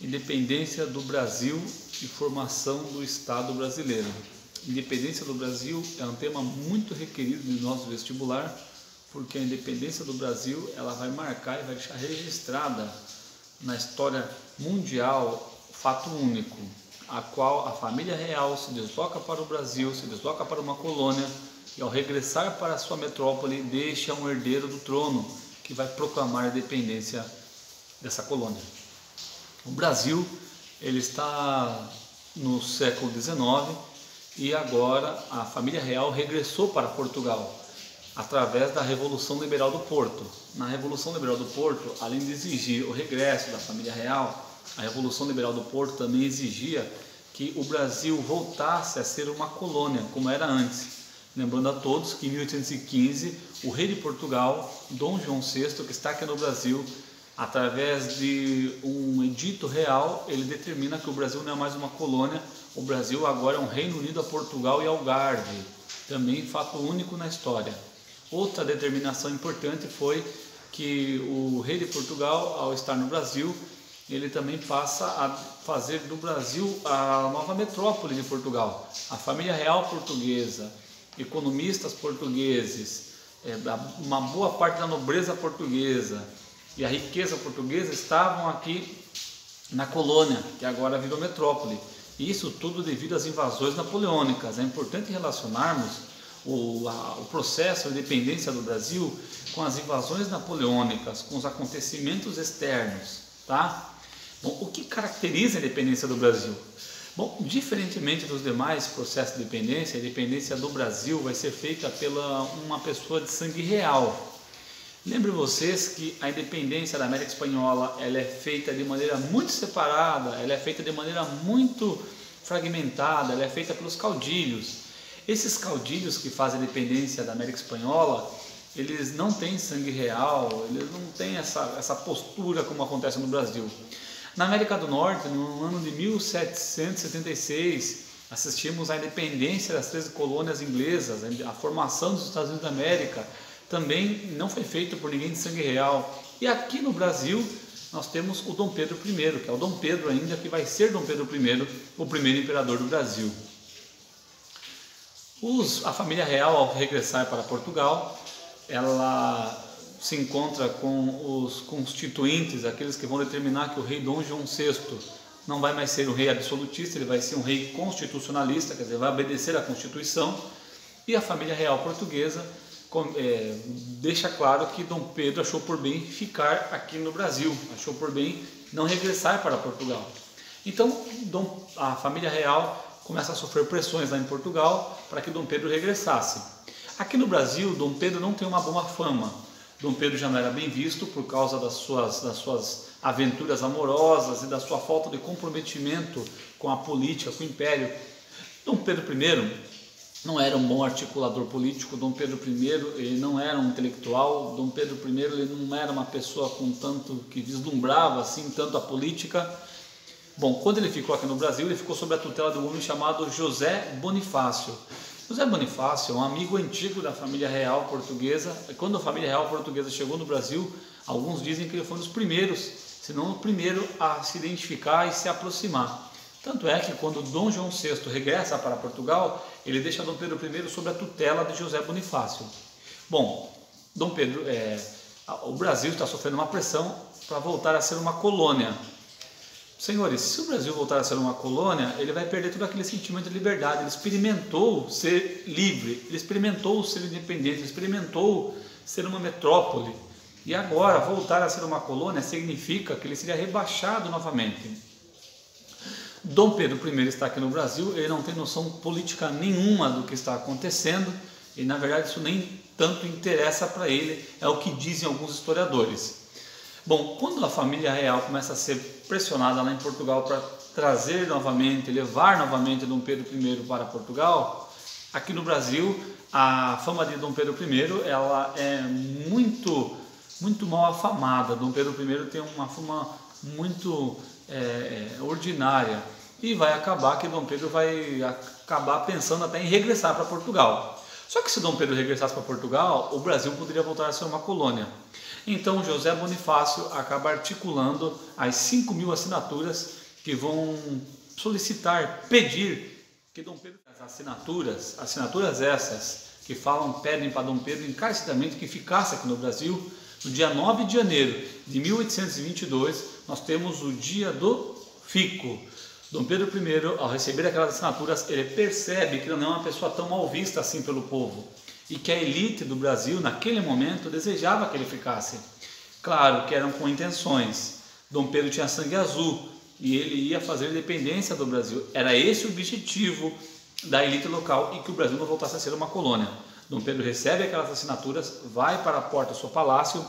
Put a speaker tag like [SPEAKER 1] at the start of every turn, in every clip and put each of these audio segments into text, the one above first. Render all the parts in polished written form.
[SPEAKER 1] Independência do Brasil e formação do Estado brasileiro. Independência do Brasil é um tema muito requerido no nosso vestibular, porque a independência do Brasil ela vai marcar e vai deixar registrada na história mundial fato único, a qual a família real se desloca para o Brasil, se desloca para uma colônia e ao regressar para a sua metrópole deixa um herdeiro do trono que vai proclamar a independência dessa colônia. O Brasil ele está no século XIX e agora a família real regressou para Portugal através da Revolução Liberal do Porto. Na Revolução Liberal do Porto, além de exigir o regresso da família real, a Revolução Liberal do Porto também exigia que o Brasil voltasse a ser uma colônia, como era antes. Lembrando a todos que em 1815, o rei de Portugal, Dom João VI, que está aqui no Brasil, através de um edito real, ele determina que o Brasil não é mais uma colônia, o Brasil agora é um Reino Unido a Portugal e Algarve, também fato único na história. Outra determinação importante foi que o rei de Portugal, ao estar no Brasil, ele também passa a fazer do Brasil a nova metrópole de Portugal. A família real portuguesa, economistas portugueses, uma boa parte da nobreza portuguesa e a riqueza portuguesa estavam aqui na colônia, que agora virou metrópole. Isso tudo devido às invasões napoleônicas. É importante relacionarmos o processo de independência do Brasil com as invasões napoleônicas, com os acontecimentos externos, tá? Bom, o que caracteriza a independência do Brasil? Bom, diferentemente dos demais processos de independência, a independência do Brasil vai ser feita pela uma pessoa de sangue real. Lembrem vocês que a independência da América Espanhola ela é feita de maneira muito separada, ela é feita de maneira muito fragmentada, ela é feita pelos caudilhos. Esses caudilhos que fazem a independência da América Espanhola, eles não têm sangue real, eles não têm essa postura como acontece no Brasil. Na América do Norte, no ano de 1776, assistimos à independência das 13 colônias inglesas, a formação dos Estados Unidos da América, também não foi feito por ninguém de sangue real. E aqui no Brasil, nós temos o Dom Pedro I, que é o Dom Pedro ainda, que vai ser Dom Pedro I, o primeiro imperador do Brasil. A família real, ao regressar para Portugal, ela se encontra com os constituintes, aqueles que vão determinar que o rei Dom João VI não vai mais ser um rei absolutista, ele vai ser um rei constitucionalista, quer dizer, vai obedecer à Constituição, e a família real portuguesa deixa claro que Dom Pedro achou por bem ficar aqui no Brasil, achou por bem não regressar para Portugal. Então, a família real começa a sofrer pressões lá em Portugal para que Dom Pedro regressasse. Aqui no Brasil, Dom Pedro não tem uma boa fama. Dom Pedro já não era bem visto por causa das suas aventuras amorosas e da sua falta de comprometimento com a política, com o império. Dom Pedro I não era um bom articulador político, Dom Pedro I ele não era um intelectual, Dom Pedro I ele não era uma pessoa com tanto que vislumbrava assim tanto a política. Bom, quando ele ficou aqui no Brasil, ele ficou sob a tutela de um homem chamado José Bonifácio. José Bonifácio é um amigo antigo da família real portuguesa. Quando a família real portuguesa chegou no Brasil, alguns dizem que ele foi um dos primeiros, se não o primeiro, a se identificar e se aproximar. Tanto é que quando Dom João VI regressa para Portugal, ele deixa Dom Pedro I sob a tutela de José Bonifácio. Bom, o Brasil está sofrendo uma pressão para voltar a ser uma colônia. Senhores, se o Brasil voltar a ser uma colônia, ele vai perder todo aquele sentimento de liberdade. Ele experimentou ser livre, ele experimentou ser independente, ele experimentou ser uma metrópole. E agora, voltar a ser uma colônia significa que ele seria rebaixado novamente. Dom Pedro I está aqui no Brasil, ele não tem noção política nenhuma do que está acontecendo, e na verdade isso nem tanto interessa para ele, é o que dizem alguns historiadores. Bom, quando a família real começa a ser pressionada lá em Portugal para trazer novamente, levar novamente Dom Pedro I para Portugal, aqui no Brasil a fama de Dom Pedro I ela é muito mal afamada. Dom Pedro I tem uma fama muito ordinária e vai acabar que Dom Pedro vai acabar pensando até em regressar para Portugal. Só que se Dom Pedro regressasse para Portugal, o Brasil poderia voltar a ser uma colônia. Então José Bonifácio acaba articulando as 5.000 assinaturas que vão solicitar, pedir que Dom Pedro, as assinaturas essas que pedem para Dom Pedro encarecidamente que ficasse aqui no Brasil. No dia 9 de janeiro de 1822, nós temos o dia do fico. Dom Pedro I, ao receber aquelas assinaturas, ele percebe que não é uma pessoa tão mal vista assim pelo povo e que a elite do Brasil, naquele momento, desejava que ele ficasse. Claro que eram com intenções. Dom Pedro tinha sangue azul e ele ia fazer a independência do Brasil. Era esse o objetivo da elite local e que o Brasil não voltasse a ser uma colônia. Dom Pedro recebe aquelas assinaturas, vai para a porta do seu palácio,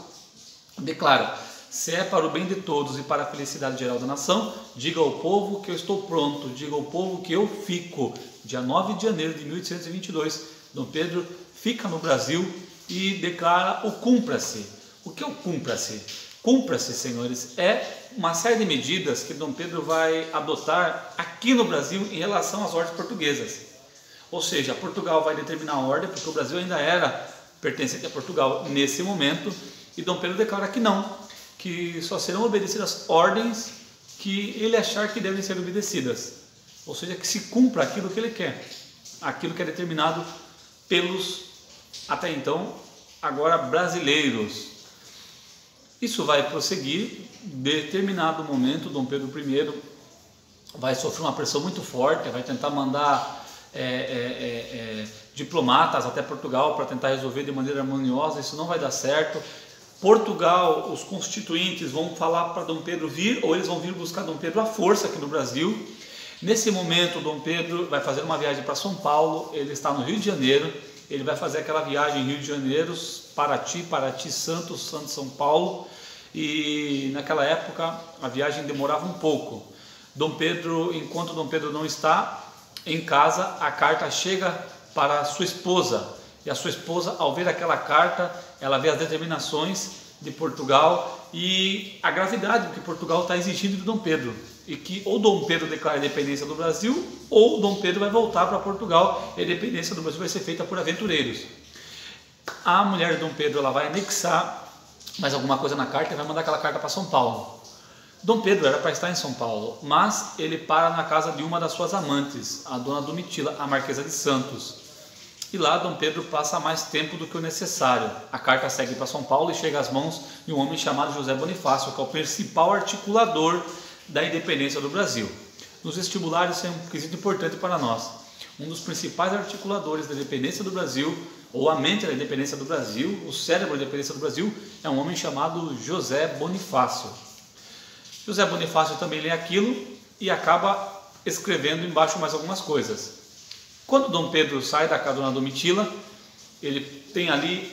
[SPEAKER 1] declara: se é para o bem de todos e para a felicidade geral da nação, diga ao povo que eu estou pronto, diga ao povo que eu fico. Dia 9 de janeiro de 1822, Dom Pedro fica no Brasil e declara o cumpra-se. O que é o cumpra-se? Cumpra-se, senhores, é uma série de medidas que Dom Pedro vai adotar aqui no Brasil em relação às ordens portuguesas. Ou seja, Portugal vai determinar a ordem, porque o Brasil ainda era pertencente a Portugal nesse momento, e Dom Pedro declara que não, que só serão obedecidas ordens que ele achar que devem ser obedecidas. Ou seja, que se cumpra aquilo que ele quer, aquilo que é determinado pelos, até então, agora brasileiros. Isso vai prosseguir. Determinado momento, Dom Pedro I vai sofrer uma pressão muito forte, vai tentar mandar diplomatas até Portugal para tentar resolver de maneira harmoniosa. Isso não vai dar certo. Portugal, os constituintes vão falar para Dom Pedro vir, ou eles vão vir buscar Dom Pedro à força aqui no Brasil. Nesse momento, Dom Pedro vai fazer uma viagem para São Paulo. Ele está no Rio de Janeiro, ele vai fazer aquela viagem Rio de Janeiro, Paraty, Santos, São Paulo, e naquela época a viagem demorava um pouco. Enquanto Dom Pedro não está em casa, a carta chega para sua esposa, e a sua esposa, ao ver aquela carta, ela vê as determinações de Portugal e a gravidade que Portugal está exigindo de Dom Pedro, e que ou Dom Pedro declara a independência do Brasil, ou Dom Pedro vai voltar para Portugal, e a independência do Brasil vai ser feita por aventureiros. A mulher de Dom Pedro, ela vai anexar mais alguma coisa na carta e vai mandar aquela carta para São Paulo. Dom Pedro era para estar em São Paulo, mas ele para na casa de uma das suas amantes, a dona Domitila, a Marquesa de Santos. E lá Dom Pedro passa mais tempo do que o necessário. A carta segue para São Paulo e chega às mãos de um homem chamado José Bonifácio, que é o principal articulador da independência do Brasil. Nos vestibulares isso é um quesito importante para nós. Um dos principais articuladores da independência do Brasil, ou a mente da independência do Brasil, o cérebro da independência do Brasil, é um homem chamado José Bonifácio. José Bonifácio também lê aquilo e acaba escrevendo embaixo mais algumas coisas. Quando Dom Pedro sai da casa da Dona Domitila, ele tem ali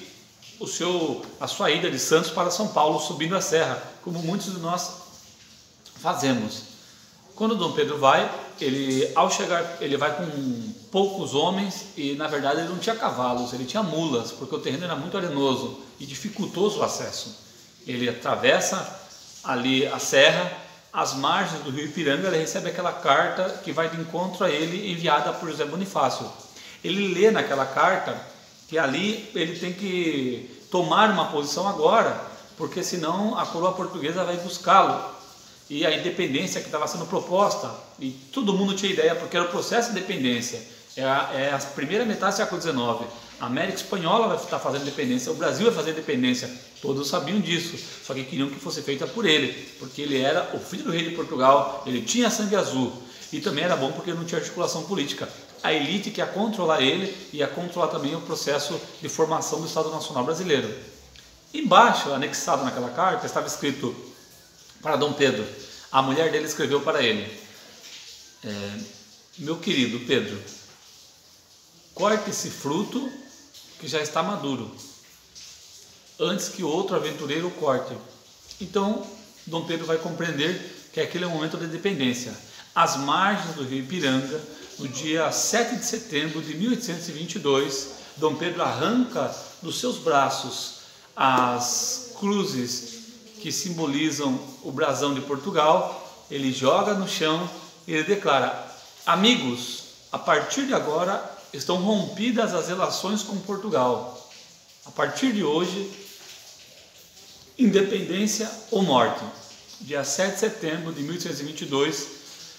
[SPEAKER 1] a sua ida de Santos para São Paulo, subindo a serra, como muitos de nós fazemos. Quando Dom Pedro vai, ao chegar, ele vai com poucos homens e, na verdade, ele não tinha cavalos, ele tinha mulas, porque o terreno era muito arenoso e dificultoso o acesso. Ele atravessa ali a serra, às margens do rio Ipiranga, ele recebe aquela carta que vai de encontro a ele, enviada por José Bonifácio. Ele lê naquela carta que ali ele tem que tomar uma posição agora, porque senão a coroa portuguesa vai buscá-lo. E a independência que estava sendo proposta, e todo mundo tinha ideia, porque era o processo de independência, é a primeira metade do século XIX. A América Espanhola vai estar fazendo independência, o Brasil vai fazer independência, todos sabiam disso, só que queriam que fosse feita por ele, porque ele era o filho do rei de Portugal, ele tinha sangue azul, e também era bom porque ele não tinha articulação política. A elite que ia controlar ele, ia controlar também o processo de formação do Estado Nacional Brasileiro. Embaixo, anexado naquela carta, estava escrito para Dom Pedro. A mulher dele escreveu para ele: meu querido Pedro, corte esse fruto que já está maduro, antes que outro aventureiro o corte. Então, Dom Pedro vai compreender que aquele é o momento da independência. Às margens do rio Ipiranga, no dia 7 de setembro de 1822, Dom Pedro arranca dos seus braços as cruzes que simbolizam o brasão de Portugal, ele joga no chão e ele declara: amigos, a partir de agora estão rompidas as relações com Portugal. A partir de hoje, Independência ou morte. Dia 7 de setembro de 1822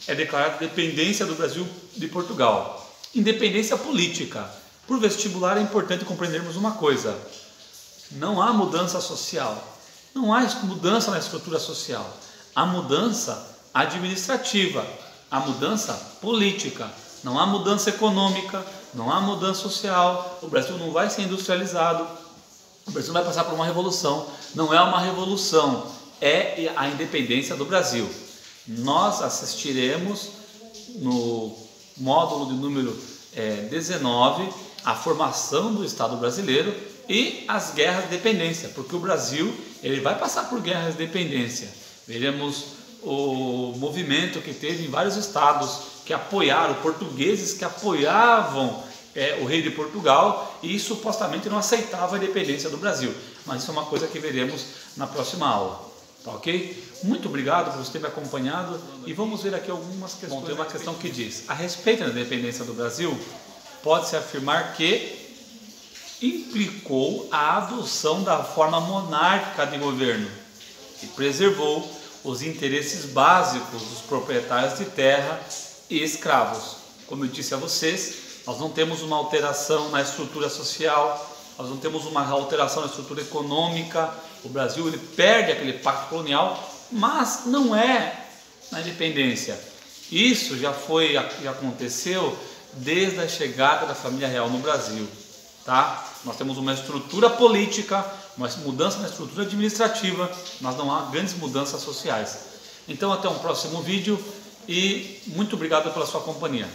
[SPEAKER 1] é declarada a independência do Brasil de Portugal. Independência política. Por vestibular é importante compreendermos uma coisa: não há mudança social, não há mudança na estrutura social, há mudança administrativa, há mudança política, não há mudança econômica, não há mudança social. O Brasil não vai ser industrializado, o Brasil não vai passar por uma revolução. Não é uma revolução, é a independência do Brasil. Nós assistiremos no módulo de número 19 a formação do Estado brasileiro e as guerras de independência, porque o Brasil ele vai passar por guerras de independência. Veremos o movimento que teve em vários estados que apoiaram, portugueses que apoiavam o rei de Portugal e supostamente não aceitava a independência do Brasil. Mas isso é uma coisa que veremos na próxima aula. Tá ok? Muito obrigado por você ter me acompanhado e vamos ver aqui algumas questões. Bom, tem uma questão que diz: a respeito da independência do Brasil, pode-se afirmar que implicou a adoção da forma monárquica de governo e preservou os interesses básicos dos proprietários de terra e escravos. Como eu disse a vocês, nós não temos uma alteração na estrutura social, nós não temos uma alteração na estrutura econômica. O Brasil ele perde aquele pacto colonial, mas não é na independência. Isso já aconteceu desde a chegada da família real no Brasil, tá? Nós temos uma estrutura política, uma mudança na estrutura administrativa, mas não há grandes mudanças sociais. Então até um próximo vídeo e muito obrigado pela sua companhia.